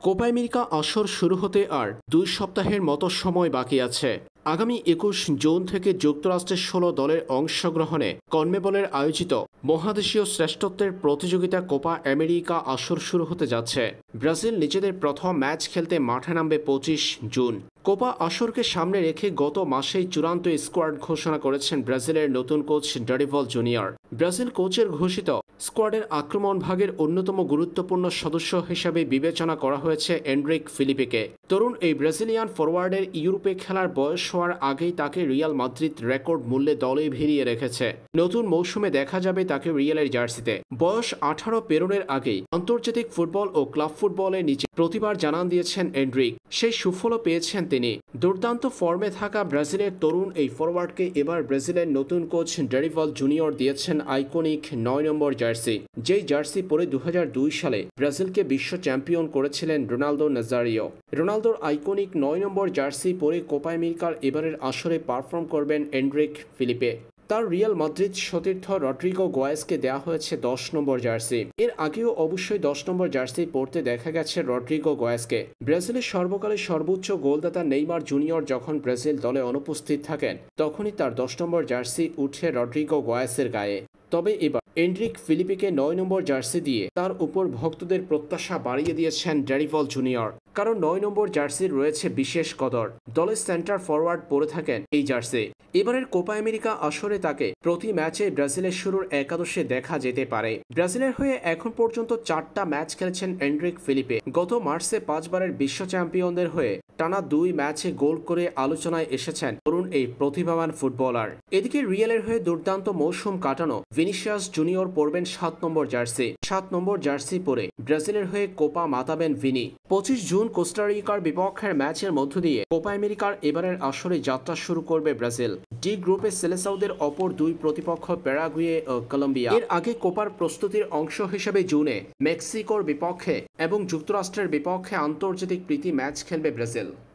Copa America আসর শুরু হতে আর ২ সপ্তাহের মতো সময় বাকি আছে। আগামী ২১ জুন থেকে যুক্তরাষ্ট্রের ১৬ দলের অংশগ্রহণে কনমেবলের আয়োজিত মহাদেশীয় শ্রেষ্ঠত্বের প্রতিযোগিতা কোপা আমেরিকা আসর শুরু হতে যাচ্ছে। ব্রাজিল নিজেদের প্রথম ম্যাচ খেলতে মাঠে নামবে ২৫ জুন। কোপা আসরকে সামনে রেখে গত মাসেই চূড়ান্ত স্কোয়াড ঘোষণা করেছেন ব্রাজিলের নতুন কোচ ডরিভাল জুনিয়র। ব্রাজিল কোচের ঘোষিত স্কোয়াডের আক্রমণ ভাগের অন্যতম গুরুত্বপূর্ণ সদস্য হিসাবে বিবেচনা করা হয়েছে এনরিক ফিলিপেকে। তরুণ এই ব্রাজিলিয়ান ফরওয়ার্ডের ইউরোপে খেলার বয়স হওয়ার আগেই তাকে রিয়াল মাদ্রিদ রেকর্ড মূল্যে দলে ভিড়িয়ে রেখেছে। নতুন মৌসুমে দেখা যাবে তাকে রিয়ালের জার্সিতে। বয়স ১৮ পেরোনের আগেই আন্তর্জাতিক ফুটবল ও ক্লাব ফুটবলে নিচে প্রতিবার জানান দিয়েছেন এনরিক। সেই সুফলও পেয়েছেন তিনি। দুর্দান্ত ফর্মে থাকা ব্রাজিলের তরুণ এই ফরওয়ার্ডকে এবার ব্রাজিলের নতুন কোচ ডরিভাল জুনিয়র দিয়েছেন আইকনিক ৯ নম্বর জার্সি। যেই জার্সি পরে ২০০২ সালে ব্রাজিলকে বিশ্ব চ্যাম্পিয়ন করেছিলেন রোনালদো নাজারিও। রোনালদোর আইকনিক ৯ নম্বর জার্সি পরে কোপা আমেরিকার এবারের আসরে পারফর্ম করবেন এনরিক ফিলিপে। তার রিয়াল মাদ্রিদ সতীর্থ রড্রিগো গোয়েসকে দেওয়া হয়েছে ১০ নম্বর জার্সি। এর আগেও অবশ্যই ১০ নম্বর জার্সি পরতে দেখা গেছে রড্রিগো গোয়েসকে। ব্রাজিলের সর্বকালের সর্বোচ্চ গোলদাতা নেইমার জুনিয়র যখন ব্রাজিল দলে অনুপস্থিত থাকেন, তখনই তার ১০ নম্বর জার্সি উঠে রড্রিগো গোয়েসের গায়ে। তবে এবার এনরিক ফিলিপেকে ৯ নম্বর জার্সি দিয়ে তার উপর ভক্তদের প্রত্যাশা বাড়িয়ে দিয়েছেন ডরিভাল জুনিয়র। কারণ ৯ নম্বর জার্সির রয়েছে বিশেষ কদর। দলের সেন্টার ফরওয়ার্ড পরে থাকেন এই জার্সি। এবারের কোপা আমেরিকা আসরে তাকে প্রতি ম্যাচে ব্রাজিলের শুরুর একাদশে দেখা যেতে পারে। ব্রাজিলের হয়ে এখন পর্যন্ত ৪টা ম্যাচ খেলেছেন এনরিক ফিলিপে। গত মার্চে ৫ বারের বিশ্ব চ্যাম্পিয়নদের হয়ে টানা ২ ম্যাচে গোল করে আলোচনায় এসেছেন তরুণ এই প্রতিভাবান ফুটবলার। এদিকে রিয়ালের হয়ে দুর্দান্ত মৌসুম কাটানো ভিনিসিয়াস জুনিয়র পরবেন ৭ নম্বর জার্সি। ৭ নম্বর জার্সি পরে ব্রাজিলের হয়ে কোপা মাতাবেন ভিনি। ২৫ জুন কোস্টারিকার বিপক্ষের ম্যাচের মধ্য দিয়ে কোপা আমেরিকার এবারের আসরে যাত্রা শুরু করবে ব্রাজিল। ডি গ্রুপে সেলেসাউদের অপর ২ প্রতিপক্ষ প্যারাগুয়ে ও কলম্বিয়া। এর আগে কোপার প্রস্তুতির অংশ হিসেবে জুনে মেক্সিকোর বিপক্ষে এবং যুক্তরাষ্ট্রের বিপক্ষে আন্তর্জাতিক প্রীতি ম্যাচ খেলবে ব্রাজিল।